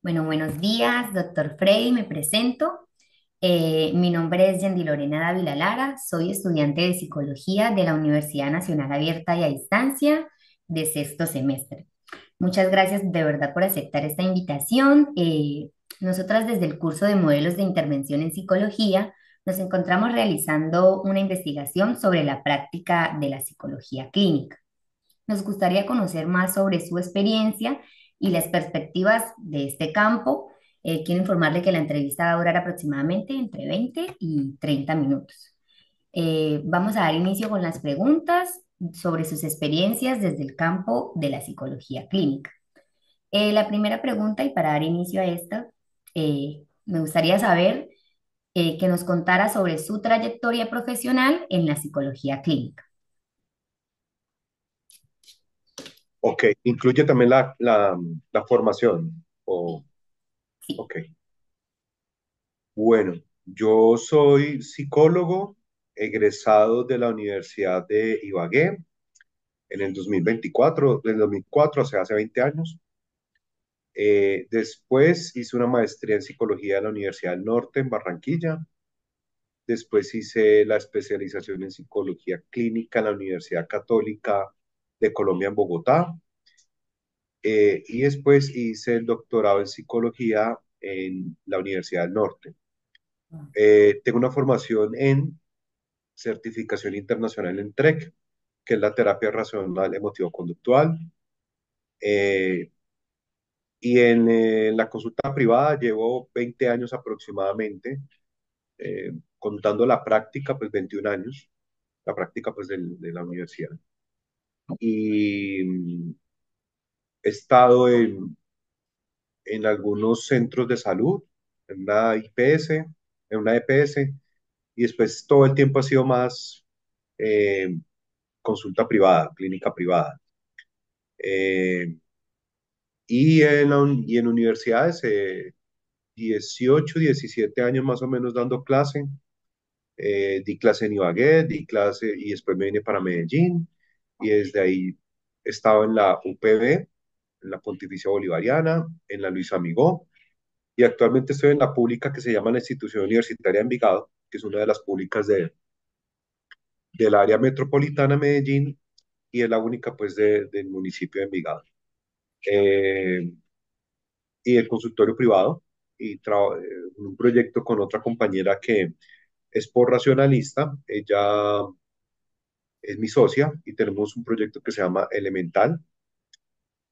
Bueno, buenos días, doctor Freddy, me presento. Mi nombre es Yendi Lorena Dávila Lara, soy estudiante de psicología de la Universidad Nacional Abierta y a Distancia de sexto semestre. Muchas gracias de verdad por aceptar esta invitación. Nosotras desde el curso de modelos de intervención en psicología nos encontramos realizando una investigación sobre la práctica de la psicología clínica. Nos gustaría conocer más sobre su experiencia y las perspectivas de este campo. Quiero informarle que la entrevista va a durar aproximadamente entre 20 y 30 minutos. Vamos a dar inicio con las preguntas sobre sus experiencias desde el campo de la psicología clínica. La primera pregunta, y para dar inicio a esta, me gustaría saber que nos contara sobre su trayectoria profesional en la psicología clínica. Ok, incluye también la formación. Sí. Ok, bueno, yo soy psicólogo egresado de la Universidad de Ibagué en el 2024, del 2004, o sea, hace 20 años. Después hice una maestría en psicología en la Universidad del Norte en Barranquilla. Después hice la especialización en psicología clínica en la Universidad Católica de Colombia en Bogotá. Y después hice el doctorado en psicología en la Universidad del Norte. Tengo una formación en certificación internacional en TREC, que es la terapia racional emotivo-conductual. Eh, y en la consulta privada llevo 20 años aproximadamente, contando la práctica, pues 21 años, la práctica pues de la universidad. Y he estado en algunos centros de salud, en una IPS, en una EPS, y después todo el tiempo ha sido más eh, consulta privada, clínica privada. Eh, y en universidades, 18, 17 años más o menos dando clase. Di clase en Ibagué, di clase y después me vine para Medellín y desde ahí he estado en la UPB, en la Pontificia Bolivariana, en la Luis Amigó y actualmente estoy en la pública que se llama la Institución Universitaria de Envigado, que es una de las públicas del área metropolitana de Medellín y es la única pues del municipio de Envigado. Eh, y el consultorio privado y un proyecto con otra compañera que es por racionalista. Ella es mi socia y tenemos un proyecto que se llama Elemental.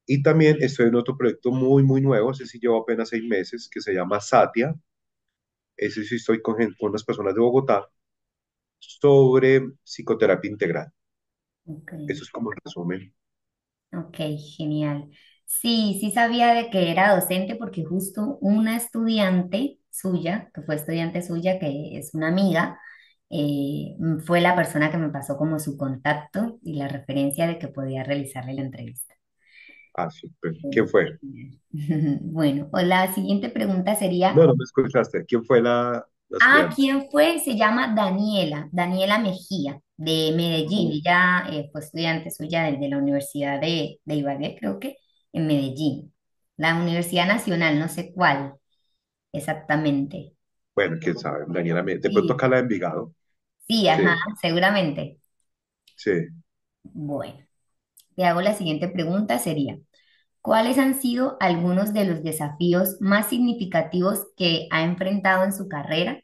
Y también estoy en otro proyecto muy, muy nuevo, ese sí llevo apenas 6 meses, que se llama Satia. Ese sí estoy con unas personas de Bogotá sobre psicoterapia integral. Ok. Eso es como el resumen. Ok, genial. Sí, sí sabía de que era docente porque justo una estudiante suya, que fue estudiante suya, que es una amiga, fue la persona que me pasó como su contacto y la referencia de que podía realizarle la entrevista. Ah, súper. ¿Quién fue? Genial. Bueno, o la siguiente pregunta sería, No, no me escuchaste. ¿Quién fue la estudiante? ¿quién fue? Se llama Daniela, Daniela Mejía, de Medellín. Ella fue estudiante suya de la Universidad de Ibagué, creo que, en Medellín. La Universidad Nacional, no sé cuál exactamente. Bueno, quién sabe. Daniela, de pronto Sí, acá la de Envigado. sí, ajá, Sí, seguramente. sí. Bueno, te hago la siguiente pregunta, sería, ¿cuáles han sido algunos de los desafíos más significativos que ha enfrentado en su carrera?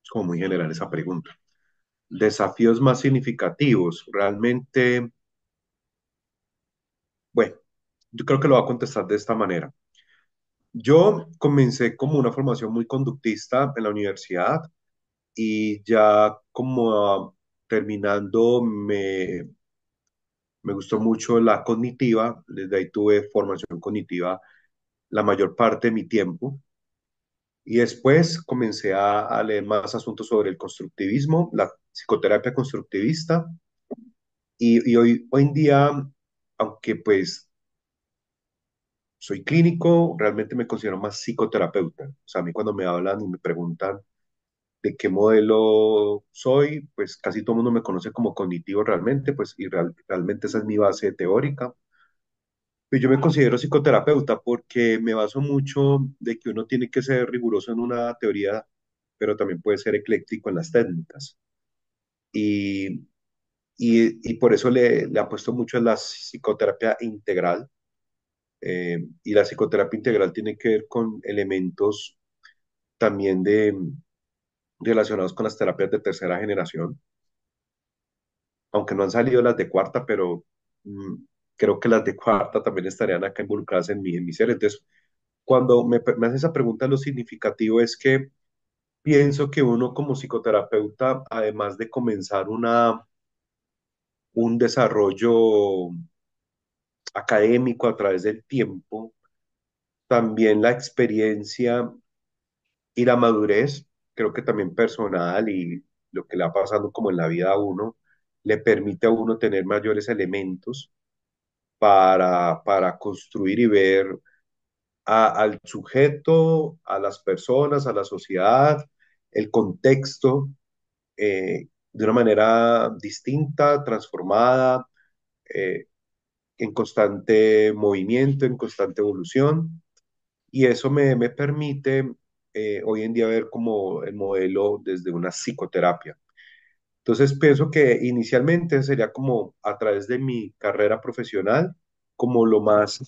Es como muy general esa pregunta. Desafíos más significativos. Realmente, bueno, yo creo que lo voy a contestar de esta manera. Yo comencé como una formación muy conductista en la universidad y ya como terminando me gustó mucho la cognitiva, desde ahí tuve formación cognitiva la mayor parte de mi tiempo y después comencé a leer más asuntos sobre el constructivismo, la psicoterapia constructivista y hoy en día, aunque pues soy clínico, realmente me considero más psicoterapeuta. O sea, a mí cuando me hablan y me preguntan de qué modelo soy, pues casi todo el mundo me conoce como cognitivo realmente, pues y realmente esa es mi base teórica. Pues yo me considero psicoterapeuta porque me baso mucho de que uno tiene que ser riguroso en una teoría, pero también puede ser ecléctico en las técnicas. Y, y por eso le apuesto mucho a la psicoterapia integral. Y la psicoterapia integral tiene que ver con elementos también relacionados con las terapias de tercera generación, aunque no han salido las de cuarta, pero mm, creo que las de cuarta también estarían acá involucradas en mi ser. Entonces, cuando me hace esa pregunta, lo significativo es que pienso que uno como psicoterapeuta, además de comenzar un desarrollo académico a través del tiempo, también la experiencia y la madurez, creo que también personal y lo que le va pasando como en la vida a uno, le permite a uno tener mayores elementos para construir y ver al sujeto, a las personas, a la sociedad, el contexto, de una manera distinta, transformada, eh, en constante movimiento, en constante evolución. Y eso me permite hoy en día ver como el modelo desde una psicoterapia. Entonces pienso que inicialmente sería como a través de mi carrera profesional, como lo más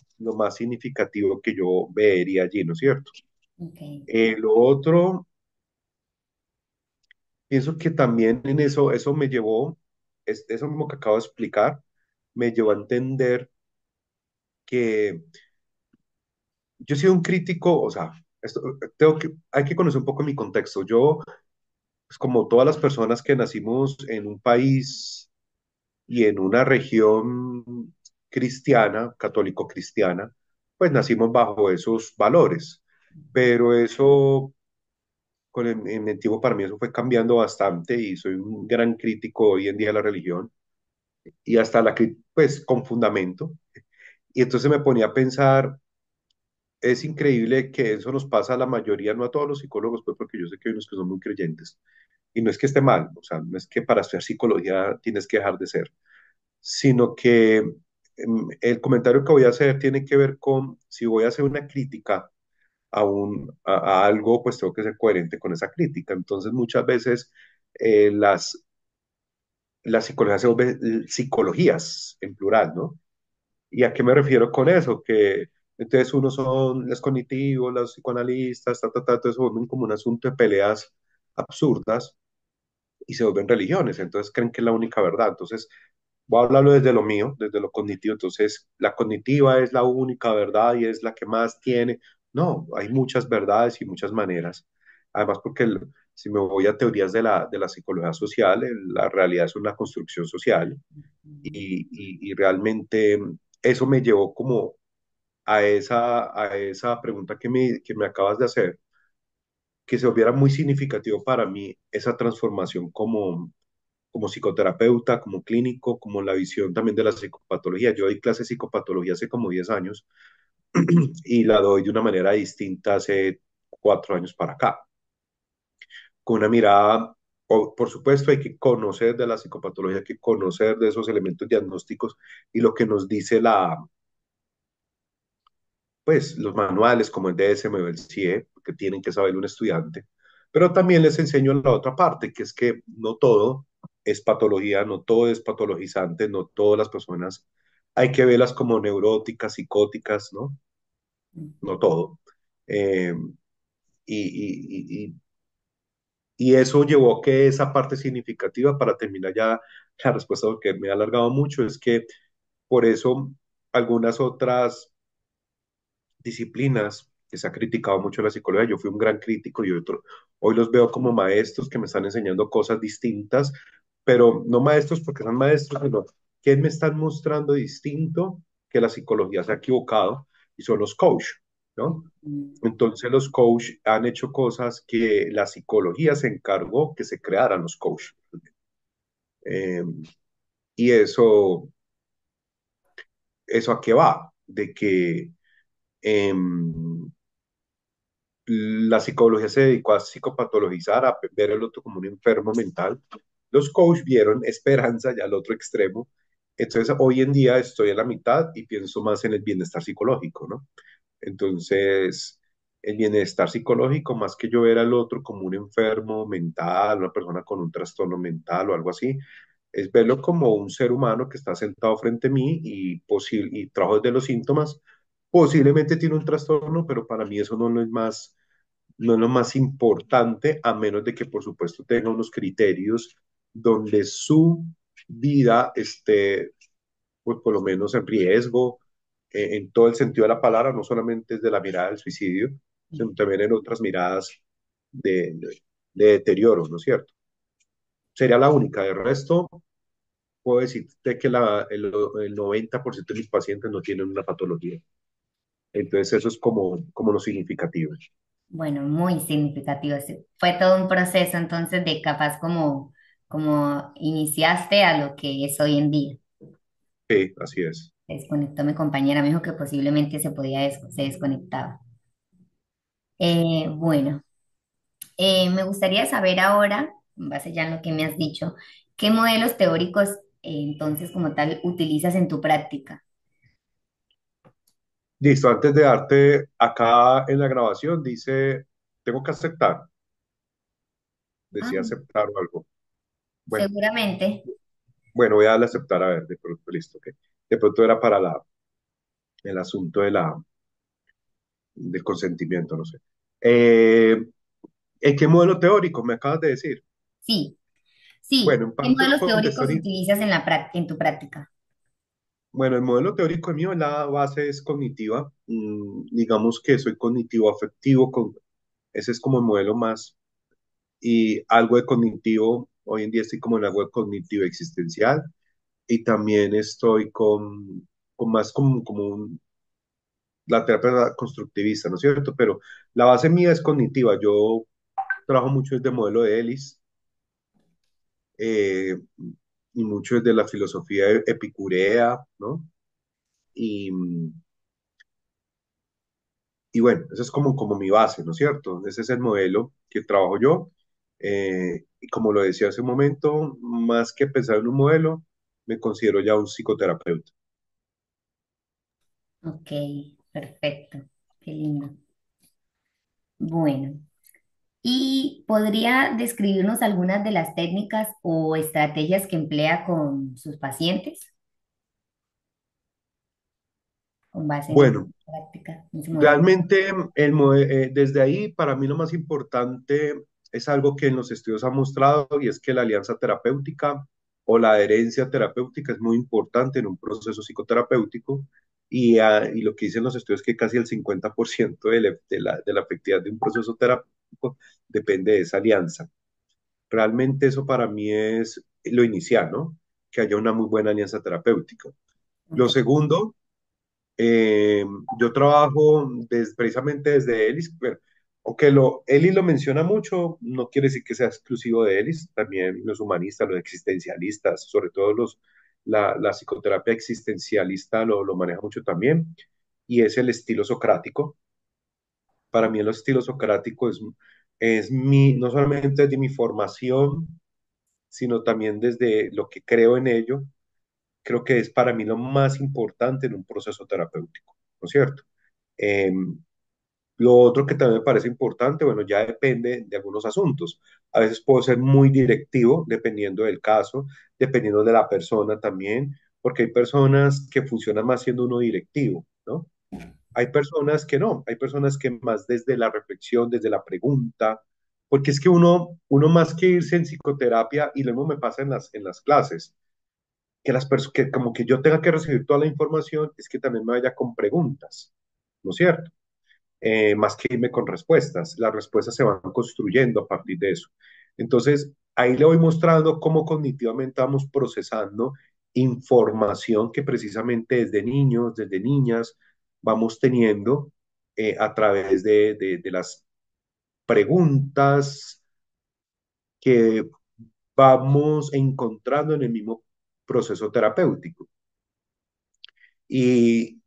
significativo que yo vería allí, ¿no es cierto? Ok, Lo otro, pienso que también en eso, eso me llevó, eso mismo que acabo de explicar, me llevó a entender que yo he sido un crítico, o sea, hay que conocer un poco mi contexto. Yo, pues como todas las personas que nacimos en un país y en una región cristiana, católico-cristiana, pues nacimos bajo esos valores. Pero eso, en el tiempo para mí eso fue cambiando bastante y soy un gran crítico hoy en día de la religión y hasta pues con fundamento. Y entonces me ponía a pensar, es increíble que eso nos pasa a la mayoría, no a todos los psicólogos, pues porque yo sé que hay unos que son muy creyentes. Y no es que esté mal, o sea, no es que para estudiar psicología tienes que dejar de ser, sino que el comentario que voy a hacer tiene que ver con si voy a hacer una crítica a algo, pues tengo que ser coherente con esa crítica. Entonces, muchas veces eh, las, la psicología se vuelve psicologías en plural, ¿no? ¿Y a qué me refiero con eso? Que entonces unos son los cognitivos, los psicoanalistas, entonces se vuelven como un asunto de peleas absurdas y se vuelven religiones, entonces creen que es la única verdad. Entonces, voy a hablarlo desde lo mío, desde lo cognitivo. Entonces, la cognitiva es la única verdad y es la que más tiene. No, hay muchas verdades y muchas maneras. Además, porque si me voy a teorías de la psicología social, la realidad es una construcción social y realmente eso me llevó como a esa pregunta que me acabas de hacer, que se volviera muy significativo para mí esa transformación como psicoterapeuta, como clínico, como la visión también de la psicopatología. Yo doy clase de psicopatología hace como 10 años y la doy de una manera distinta hace 4 años para acá, con una mirada, por supuesto, hay que conocer de la psicopatología, hay que conocer de esos elementos diagnósticos y lo que nos dice pues los manuales como el DSM o el CIE, que tienen que saber un estudiante, pero también les enseño la otra parte, que es que no todo es patología, no todo es patologizante, no todas las personas hay que verlas como neuróticas, psicóticas, ¿no? No todo. Eh, y, y eso llevó a que esa parte significativa, para terminar ya la respuesta, porque me ha alargado mucho, es que por eso algunas otras disciplinas que se ha criticado mucho la psicología. Yo fui un gran crítico y hoy los veo como maestros que me están enseñando cosas distintas, pero no maestros porque son maestros, sino que me están mostrando distinto que la psicología se ha equivocado y son los coach, ¿no? Entonces los coach han hecho cosas que la psicología se encargó que se crearan los coach. Eh, y eso a qué va, de que eh, la psicología se dedicó a psicopatologizar, a ver al otro como un enfermo mental. Los coach vieron esperanza ya al otro extremo Entonces, hoy en día estoy a la mitad y pienso más en el bienestar psicológico, ¿no? Entonces, el bienestar psicológico, más que yo ver al otro como un enfermo mental, una persona con un trastorno mental o algo así, es verlo como un ser humano que está sentado frente a mí y trabajo desde los síntomas. Posiblemente tiene un trastorno, pero para mí eso no es más, no es lo más importante, a menos de que, por supuesto, tenga unos criterios donde su vida esté, pues, por lo menos en riesgo, en todo el sentido de la palabra, no solamente desde la mirada del suicidio, sino también en otras miradas de deterioro, ¿no es cierto? Sería la única. De resto, puedo decirte que el 90% de mis pacientes no tienen una patología. Entonces, eso es como lo significativo. Bueno, muy significativo. Sí. Fue todo un proceso entonces de capaz como iniciaste a lo que es hoy en día. Sí, así es. Se desconectó mi compañera, me dijo que posiblemente se desconectaba. Bueno, me gustaría saber ahora, en base ya en lo que me has dicho, ¿qué modelos teóricos entonces como tal utilizas en tu práctica? Listo, antes de darte acá en la grabación, dice, tengo que aceptar, Ah, decía aceptar o algo. Bueno, seguramente. bueno, voy a darle a aceptar, a ver, de pronto, listo, ok. De pronto era para el asunto del consentimiento, no sé. Eh, ¿En qué modelo teórico me acabas de decir? Sí, Bueno, sí. en ¿Qué parte te modelos puedo teóricos contestar. utilizas en en tu práctica? Bueno, el modelo teórico mío, la base es cognitiva. Digamos que soy cognitivo afectivo, ese es como el modelo más. Y algo de cognitivo, hoy en día estoy como en algo de cognitivo existencial y también estoy con más la terapia constructivista, ¿no es cierto? Pero la base mía es cognitiva. Yo trabajo mucho desde el modelo de Ellis eh, y mucho desde la filosofía epicurea, ¿no? Y, y bueno, esa es como mi base, ¿no es cierto? Ese es el modelo que trabajo yo. Y como lo decía hace un momento, más que pensar en un modelo, me considero ya un psicoterapeuta. Ok, perfecto. Qué lindo. Bueno, ¿y podría describirnos algunas de las técnicas o estrategias que emplea con sus pacientes con base en esa Bueno, práctica, en ese modelo? realmente desde ahí para mí lo más importante es algo que en los estudios ha mostrado y es que la alianza terapéutica o la adherencia terapéutica es muy importante en un proceso psicoterapéutico y lo que dicen los estudios es que casi el 50% de la efectividad de un proceso terapéutico depende de esa alianza. Realmente eso para mí es lo inicial, ¿no? Que haya una muy buena alianza terapéutica. Lo Ok. segundo, eh, yo trabajo precisamente desde Elis, pero aunque Elis lo menciona mucho, no quiere decir que sea exclusivo de Elis, también los humanistas, los existencialistas, sobre todo la psicoterapia existencialista lo maneja mucho también, y es el estilo socrático. Para mí el estilo socrático no solamente de mi formación, sino también desde lo que creo en ello, creo que es para mí lo más importante en un proceso terapéutico, ¿no es cierto? Eh, lo otro que también me parece importante, bueno, ya depende de algunos asuntos. A veces puedo ser muy directivo, dependiendo del caso, dependiendo de la persona también, porque hay personas que funcionan más siendo uno directivo, ¿no? Hay personas que no, hay personas que más desde la reflexión, desde la pregunta, porque es que uno más que irse en psicoterapia, y lo mismo me pasa en las clases, que que como que yo tenga que recibir toda la información, es que también me vaya con preguntas, ¿no es cierto? Más que irme con respuestas. Las respuestas se van construyendo a partir de eso. Entonces, ahí le voy mostrando cómo cognitivamente vamos procesando información que precisamente desde niños, desde niñas, vamos teniendo a través de las preguntas que vamos encontrando en el mismo proceso terapéutico. Y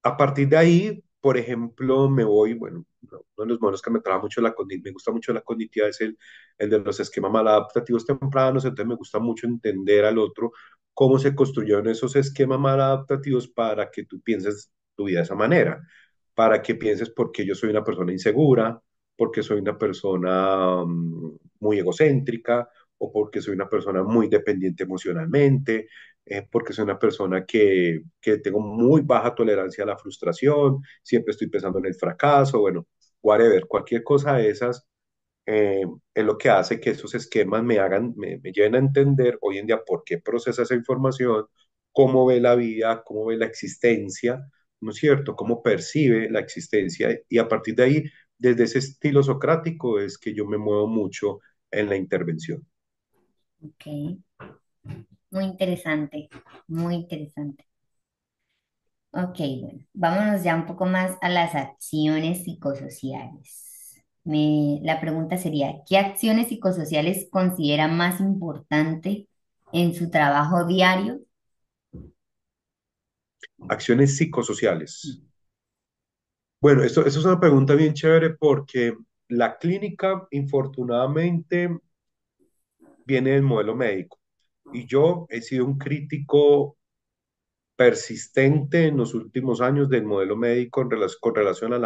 a partir de ahí, por ejemplo, bueno, uno de los modelos que me trabaja mucho me gusta mucho la cognitiva es el de los esquemas maladaptativos tempranos, entonces me gusta mucho entender al otro cómo se construyeron esos esquemas maladaptativos para que tú pienses tu vida de esa manera, para que pienses porque yo soy una persona insegura, porque soy una persona muy egocéntrica o porque soy una persona muy dependiente emocionalmente, porque soy una persona que tengo muy baja tolerancia a la frustración, siempre estoy pensando en el fracaso, bueno, whatever, cualquier cosa de esas es lo que hace que esos esquemas me lleven a entender hoy en día por qué procesa esa información, cómo ve la vida, cómo ve la existencia, ¿no es cierto? Cómo percibe la existencia y a partir de ahí, desde ese estilo socrático es que yo me muevo mucho en la intervención. Ok, muy interesante, muy interesante. Ok, bueno, vámonos ya un poco más a las acciones psicosociales. La pregunta sería, ¿qué acciones psicosociales considera más importante en su trabajo diario? Acciones psicosociales. Bueno, esto es una pregunta bien chévere porque la clínica, infortunadamente, viene del modelo médico. Y yo he sido un crítico persistente en los últimos años del modelo médico con relación a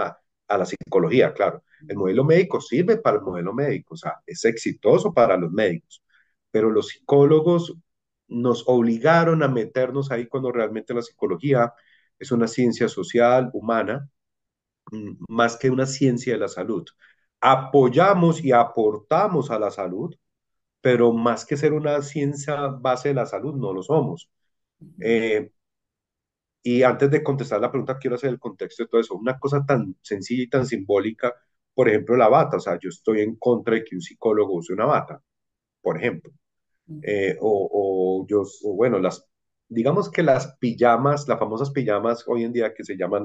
la psicología, claro. El modelo médico sirve para el modelo médico, o sea, es exitoso para los médicos, pero los psicólogos nos obligaron a meternos ahí cuando realmente la psicología es una ciencia social, humana, más que una ciencia de la salud. Apoyamos y aportamos a la salud, pero más que ser una ciencia base de la salud, no lo somos. Eh, y antes de contestar la pregunta, quiero hacer el contexto de todo eso. Una cosa tan sencilla y tan simbólica, por ejemplo, la bata. O sea, yo estoy en contra de que un psicólogo use una bata, por ejemplo. Bueno, digamos que las pijamas, las famosas pijamas hoy en día que se llaman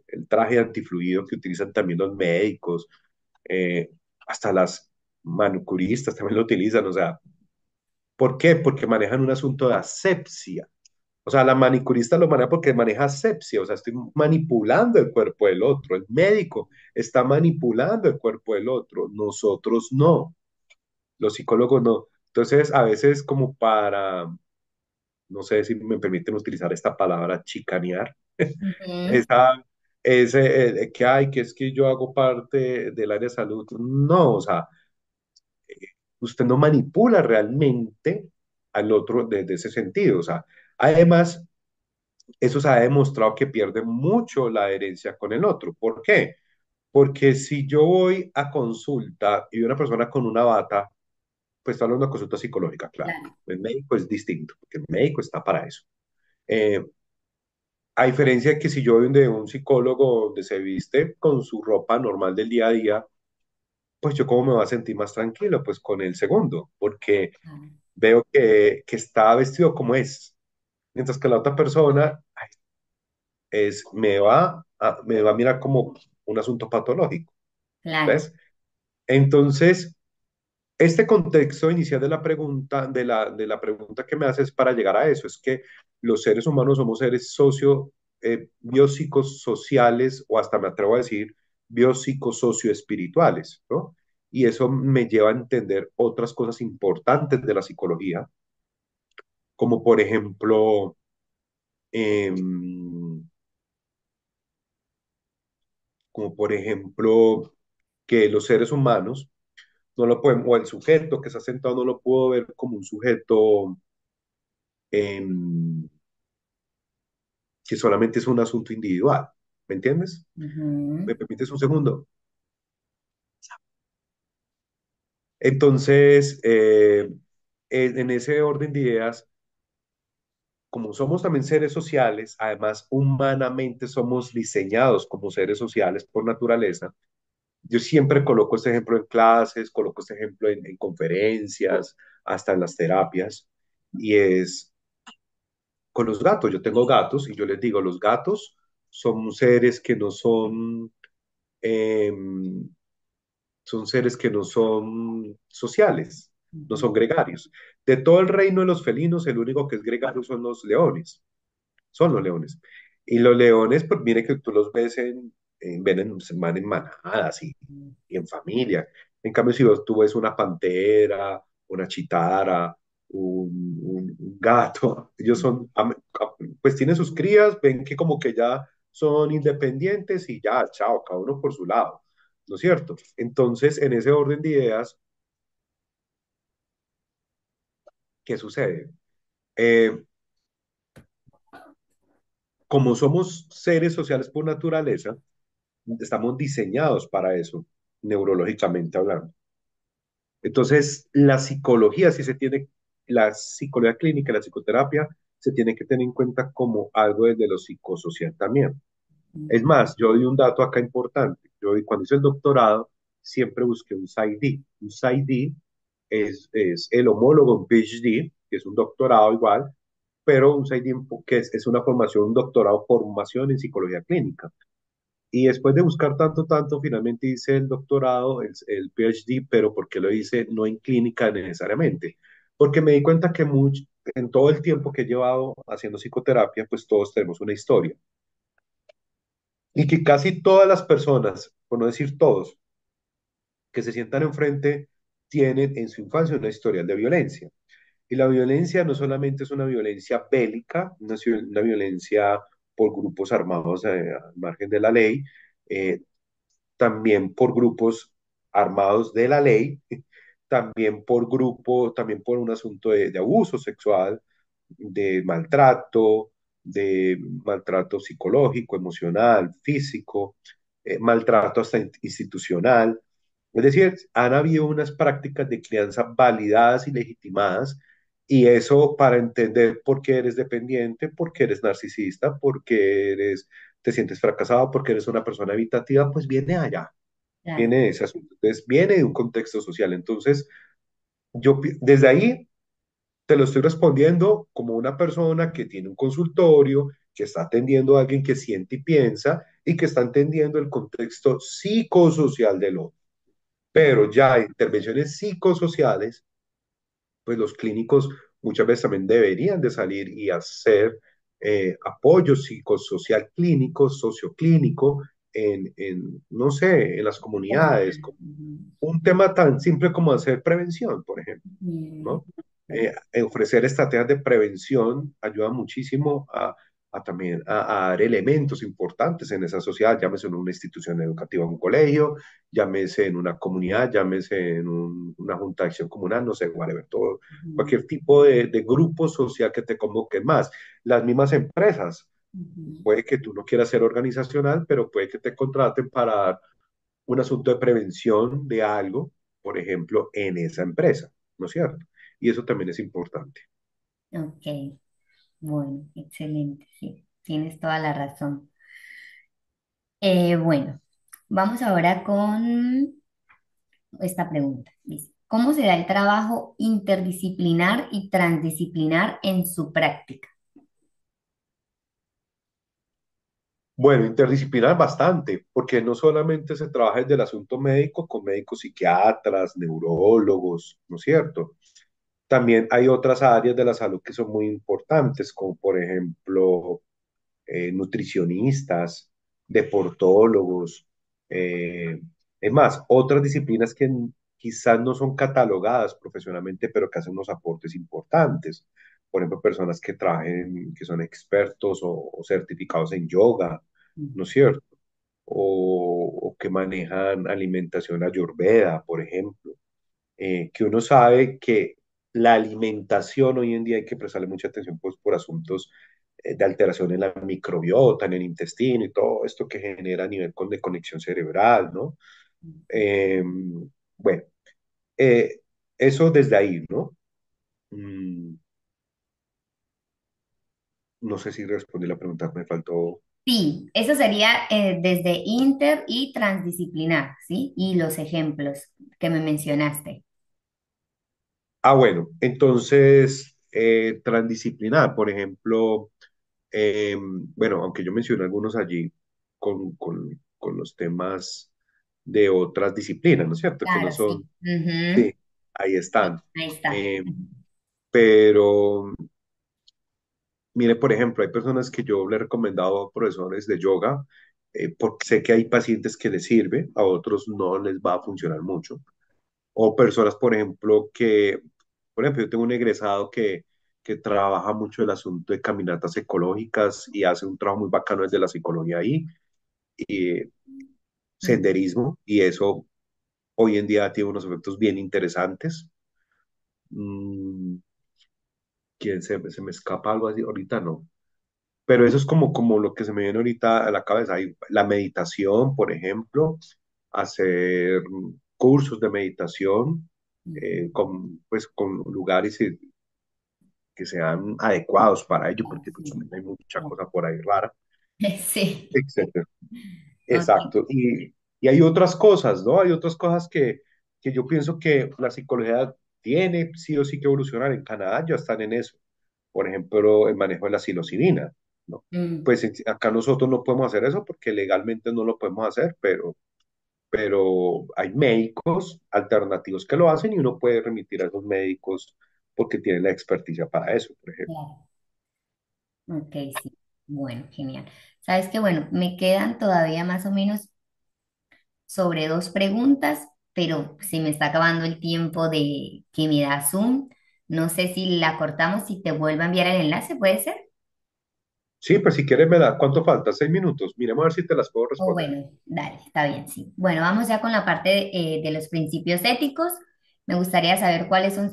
el traje antifluido que utilizan también los médicos, eh, hasta las manicuristas también lo utilizan. O sea, ¿por qué? Porque manejan un asunto de asepsia. O sea, la manicurista lo maneja porque maneja asepsia, o sea, estoy manipulando el cuerpo del otro. El médico está manipulando el cuerpo del otro. Nosotros no, los psicólogos no. Entonces, a veces como para, no sé si me permiten utilizar esta palabra, chicanear, Ujú, esa, que hay, que es que yo hago parte del área de salud. No, o sea, usted no manipula realmente al otro desde ese sentido. O sea, además, eso se ha demostrado que pierde mucho la adherencia con el otro. ¿Por qué? Porque si yo voy a consulta y una persona con una bata, pues está hablando de consulta psicológica, claro. claro, El médico es distinto, porque el médico está para eso. Eh, a diferencia de que si yo voy donde un psicólogo donde se viste con su ropa normal del día a día, pues yo cómo me voy a sentir más tranquilo, pues con el segundo, porque claro, veo que está vestido como es, mientras que la otra persona me va a mirar como un asunto patológico, claro. ¿ves? Entonces, este contexto inicial de la pregunta, de la pregunta que me haces para llegar a eso, es que los seres humanos somos seres biopsicosociales, o hasta me atrevo a decir biopsicosocioespirituales, ¿no? Y eso me lleva a entender otras cosas importantes de la psicología, como por ejemplo, em, como por ejemplo, que los seres humanos no lo podemos, o el sujeto que está sentado no lo puedo ver como un sujeto em, que solamente es un asunto individual. ¿Me entiendes? Ujú, ¿Me permites un segundo? Entonces, en ese orden de ideas, como somos también seres sociales, además humanamente somos diseñados como seres sociales por naturaleza. Yo siempre coloco este ejemplo en clases, coloco este ejemplo en conferencias, hasta en las terapias, y es con los gatos. Yo tengo gatos y yo les digo, los gatos son seres que no son, eh, son seres que no son sociales, no ujú, son gregarios. De todo el reino de los felinos, el único que es gregario son los leones. Y los leones, pues mire que tú los ves se van en manadas y en familia. En cambio, si tú ves una pantera, una chitara, gato. Ellos son, pues tienen sus crías, ven que como que ya son independientes y ya, chao, cada uno por su lado, ¿no es cierto? Entonces, en ese orden de ideas, ¿qué sucede? Eh, como somos seres sociales por naturaleza, estamos diseñados para eso, neurológicamente hablando. Entonces, la psicología, si se tiene, la psicología clínica, la psicoterapia, se tiene que tener en cuenta como algo desde lo psicosocial también. Es más, yo doy un dato acá importante. Cuando hice el doctorado, siempre busqué un PsyD. Un PsyD es el homólogo de un PhD, que es un doctorado igual, pero un PsyD que es una formación, un doctorado, formación en psicología clínica. Y después de buscar tanto, tanto, finalmente hice el doctorado, el PhD, pero ¿por qué lo hice? No en clínica necesariamente, porque me di cuenta que en todo el tiempo que he llevado haciendo psicoterapia, pues todos tenemos una historia. Y que casi todas las personas, por no decir todos, que se sientan enfrente, tienen en su infancia una historia de violencia. Y la violencia no solamente es una violencia bélica, una violencia por grupos armados al margen de la ley, eh, también por grupos armados de la ley, también por un asunto de abuso sexual, de maltrato psicológico, emocional, físico, maltrato hasta institucional. Es decir, han habido unas prácticas de crianza validadas y legitimadas, y eso para entender por qué eres dependiente, por qué eres narcisista, por qué te sientes fracasado, porque eres una persona evitativa, pues viene allá, Claro. viene de ese asunto. Entonces, viene de un contexto social. Entonces, desde ahí te lo estoy respondiendo como una persona que tiene un consultorio, que está atendiendo a alguien que siente y piensa y que está entendiendo el contexto psicosocial del otro. Pero ya intervenciones psicosociales, pues los clínicos muchas veces también deberían de salir y hacer apoyo psicosocial clínico, socioclínico, no sé, en las comunidades, Comunal. Ujú. un tema tan simple como hacer prevención, por ejemplo, Ujú. ¿no? Ofrecer estrategias de prevención ayuda muchísimo también a dar elementos importantes en esa sociedad, llámese en una institución educativa, un colegio, llámese en una comunidad, llámese en una junta de acción comunal, no sé, whatever, todo, Ujú. cualquier tipo de grupo social que te convoque más. Las mismas empresas, Ujú. puede que tú no quieras ser organizacional, pero puede que te contraten para dar un asunto de prevención de algo, por ejemplo, en esa empresa, ¿no es cierto? Y eso también es importante. Ok, bueno, excelente, sí, tienes toda la razón. Bueno, vamos ahora con esta pregunta. Dice, ¿cómo se da el trabajo interdisciplinar y transdisciplinar en su práctica? Bueno, interdisciplinar bastante, porque no solamente se trabaja desde el asunto médico con médicos psiquiatras, neurólogos, ¿no es cierto? También hay otras áreas de la salud que son muy importantes, como por ejemplo nutricionistas, deportólogos, eh, es más, otras disciplinas que quizás no son catalogadas profesionalmente, pero que hacen unos aportes importantes. Por ejemplo, personas que trabajen, que son expertos o certificados en yoga, ¿no es cierto? O que manejan alimentación ayurveda, por ejemplo, que uno sabe que la alimentación hoy en día hay que prestarle mucha atención pues, por asuntos de alteración en la microbiota, en el intestino y todo esto que genera a nivel de conexión cerebral, ¿no? Eh, bueno, eh, eso desde ahí, ¿no? Mm, no sé si respondí la pregunta, me faltó. Sí, eso sería desde inter y transdisciplinar, ¿sí? Y los ejemplos que me mencionaste. Bueno, entonces, transdisciplinar, por ejemplo, bueno, aunque yo mencioné algunos allí con los temas de otras disciplinas, ¿no es cierto? Que no Claro, sí. son, Ujú. sí, ahí Sí, están. ahí está. Eh, pero, mire, por ejemplo, hay personas que yo le he recomendado a profesores de yoga, porque sé que hay pacientes que les sirve, a otros no les va a funcionar mucho. O personas, por ejemplo, yo tengo un egresado que trabaja mucho el asunto de caminatas ecológicas y hace un trabajo muy bacano desde la psicología ahí, y Mm. senderismo, y eso hoy en día tiene unos efectos bien interesantes. Mm, se me escapa algo así? Ahorita no. Pero eso es como lo que se me viene ahorita a la cabeza. Hay la meditación, por ejemplo, hacer cursos de meditación Ujú. pues, con lugares que sean adecuados para ello, Ah, porque pues, sí, también hay mucha claro. cosa por ahí rara, Sí, etcétera. ok. Exacto. Y hay otras cosas, ¿no? Hay otras cosas que yo pienso que la psicología tiene sí o sí que evolucionar. En Canadá ya están en eso. Por ejemplo, el manejo de la psilocibina, ¿no? Mm, Pues acá nosotros no podemos hacer eso porque legalmente no lo podemos hacer, pero hay médicos alternativos que lo hacen y uno puede remitir a esos médicos porque tienen la experticia para eso, por ejemplo. claro. Ok, sí. Bueno, genial. Sabes que, bueno, me quedan todavía más o menos sobre dos preguntas, pero se me está acabando el tiempo de que me da Zoom. No sé si la cortamos y te vuelvo a enviar el enlace, ¿puede ser? Sí, pues si quieres me da, ¿cuánto falta? 6 minutos. Miremos a ver si te las puedo O responder. bueno, dale, está bien, sí. Bueno, vamos ya con la parte de los principios éticos. Me gustaría saber cuáles son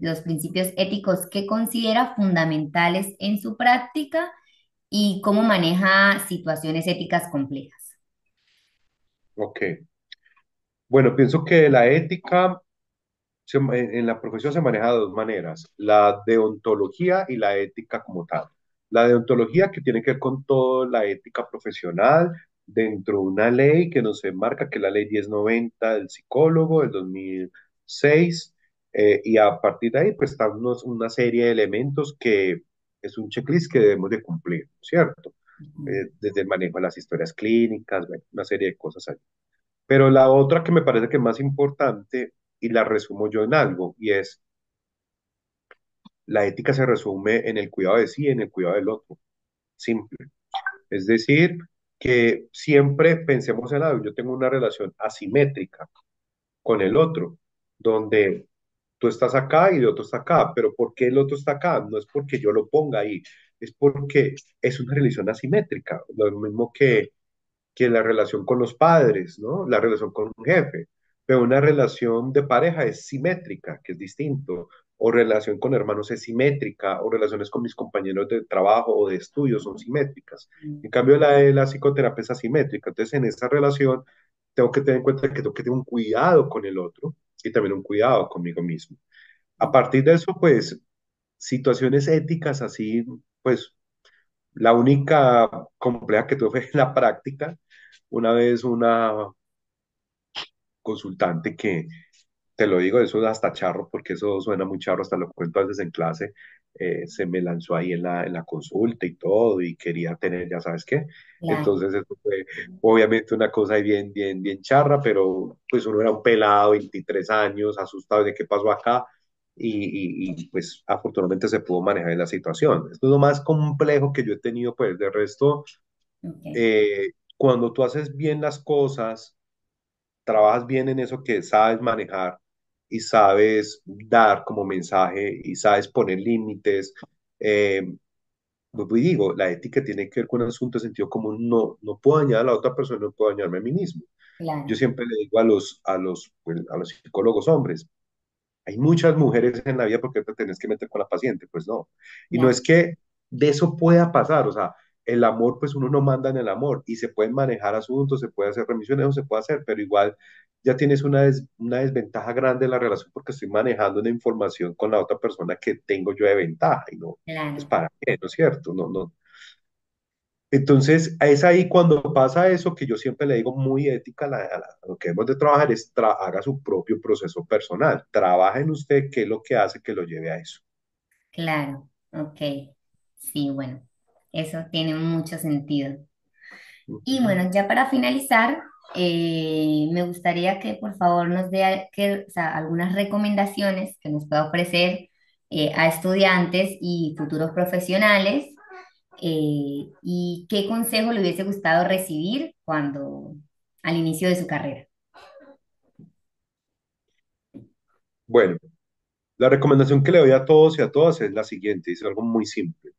los principios éticos que considera fundamentales en su práctica y cómo maneja situaciones éticas complejas. Ok. Bueno, pienso que la ética en la profesión se maneja de dos maneras, la deontología y la ética como tal. La deontología que tiene que ver con toda la ética profesional dentro de una ley que nos enmarca, que es la ley 1090 del psicólogo del 2006, y a partir de ahí pues están una serie de elementos que es un checklist que debemos de cumplir, ¿cierto? Ujú. Desde el manejo de las historias clínicas, bueno, una serie de cosas ahí. Pero la otra que me parece que es más importante, y la resumo yo en algo, y es, la ética se resume en el cuidado de sí y en el cuidado del otro, simple. Es decir, que siempre pensemos en algo, yo tengo una relación asimétrica con el otro, donde tú estás acá y el otro está acá, pero ¿por qué el otro está acá? No es porque yo lo ponga ahí, es porque es una relación asimétrica, lo mismo que la relación con los padres, ¿no? La relación con un jefe. Pero una relación de pareja es simétrica, que es distinto. O relación con hermanos es simétrica, o relaciones con mis compañeros de trabajo o de estudio son simétricas. En cambio, la de la psicoterapia es asimétrica. Entonces, en esa relación, tengo que tener en cuenta que tengo que tener un cuidado con el otro y también un cuidado conmigo mismo. A partir de eso, pues, situaciones éticas así, pues, la única compleja que tuve fue en la práctica. Una vez una consultante que, te lo digo, eso es hasta charro, porque eso suena muy charro, hasta lo cuento a veces en clase, se me lanzó ahí en la consulta y todo, y quería tener, ya sabes qué. Claro, Entonces, eso fue obviamente una cosa ahí bien, bien, bien charra, pero pues uno era un pelado, 23 años, asustado de qué pasó acá, pues afortunadamente se pudo manejar la situación. Esto es lo más complejo que yo he tenido, pues de resto, ok, eh, cuando tú haces bien las cosas, trabajas bien en eso que sabes manejar y sabes dar como mensaje y sabes poner límites. Eh, pues digo, la ética tiene que ver con un asunto de sentido común. No, no puedo dañar a la otra persona, no puedo dañarme a mí mismo. Yo claro, siempre le digo a los psicólogos hombres, hay muchas mujeres en la vida porque te tenés que meter con la paciente, pues no. Y no claro, es que de eso pueda pasar, o sea, el amor, pues uno no manda en el amor y se pueden manejar asuntos, se puede hacer remisiones, eso se puede hacer, pero igual ya tienes una desventaja grande en la relación porque estoy manejando una información con la otra persona que tengo yo de ventaja y no, pues claro, para qué, ¿no es cierto? No, no, entonces, es ahí cuando pasa eso que yo siempre le digo muy ética, a lo que hemos de trabajar es haga su propio proceso personal, trabaja en usted qué es lo que hace que lo lleve a eso. claro, ok. Sí, bueno, eso tiene mucho sentido. Y Ujú. bueno, ya para finalizar, me gustaría que por favor nos dé o sea, algunas recomendaciones que nos pueda ofrecer a estudiantes y futuros profesionales y qué consejo le hubiese gustado recibir al inicio de su carrera. Bueno, La recomendación que le doy a todos y a todas es la siguiente, dice algo muy simple.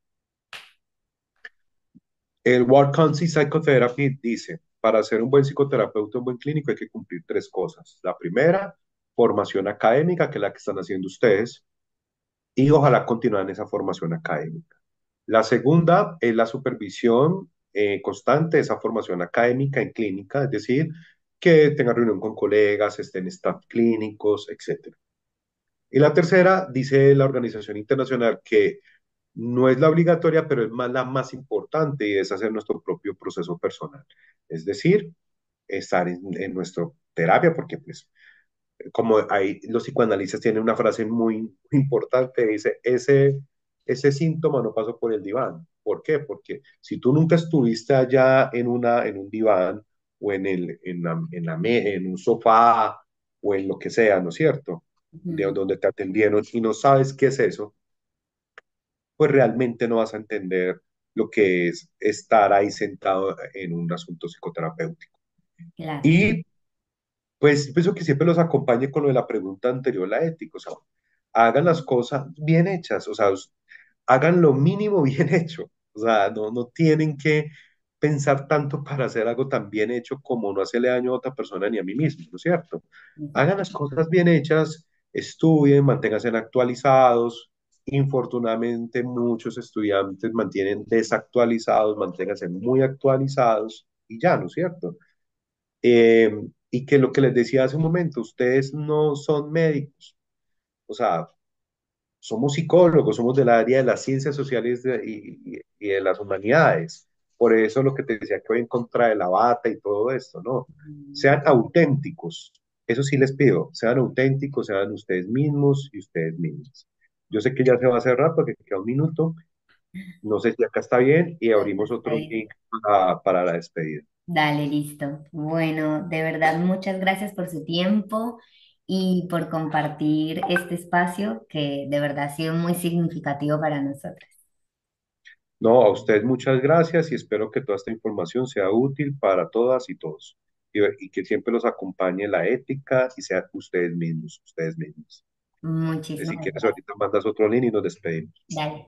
El Ward Council Psychotherapy dice, para ser un buen psicoterapeuta, un buen clínico, hay que cumplir tres cosas. La primera, formación académica, que es la que están haciendo ustedes, y ojalá continuar en esa formación académica. La segunda es la supervisión constante de esa formación académica en clínica, es decir, que tenga reunión con colegas, estén en staff clínicos, etcétera. Y la tercera, dice la Organización Internacional, que no es la obligatoria, pero es más la más importante y es hacer nuestro propio proceso personal. Es decir, estar en nuestra terapia, porque pues como hay, los psicoanalistas tienen una frase muy importante, dice, ese síntoma no pasó por el diván. ¿Por qué? Porque si tú nunca estuviste allá en un diván o en un sofá o en lo que sea, ¿no es cierto? De Ujú. donde te atendieron y no sabes qué es eso, pues realmente no vas a entender lo que es estar ahí sentado en un asunto psicoterapéutico. Claro. Y pues pienso que siempre los acompañe con lo de la pregunta anterior, la ética, o sea, hagan las cosas bien hechas, o sea, hagan lo mínimo bien hecho, o sea, no tienen que pensar tanto para hacer algo tan bien hecho como no hacerle daño a otra persona ni a mí mismo, ¿no es cierto? Hagan las cosas bien hechas, estudien, manténganse actualizados. Infortunadamente, muchos estudiantes mantienen desactualizados, manténganse muy actualizados y ya, ¿no es cierto? Eh, y que lo que les decía hace un momento, ustedes no son médicos, o sea, somos psicólogos, somos del área de las ciencias sociales y de las humanidades. Por eso lo que te decía que voy en contra de la bata y todo esto, ¿no? Ujú. Sean auténticos, eso sí les pido, sean auténticos, sean ustedes mismos y ustedes mismas. Yo sé que ya se va a cerrar porque queda un minuto, no sé si acá está bien y Acá abrimos está otro bien. link para la despedida. Dale, listo. Bueno, de verdad, muchas gracias por su tiempo y por compartir este espacio que de verdad ha sido muy significativo para nosotros. No, a ustedes muchas gracias y espero que toda esta información sea útil para todas y todos y que siempre los acompañe la ética y sean ustedes mismos, ustedes mismos. Si Muchísimas quieres, gracias. ahorita mandas otro link y nos despedimos. Dale.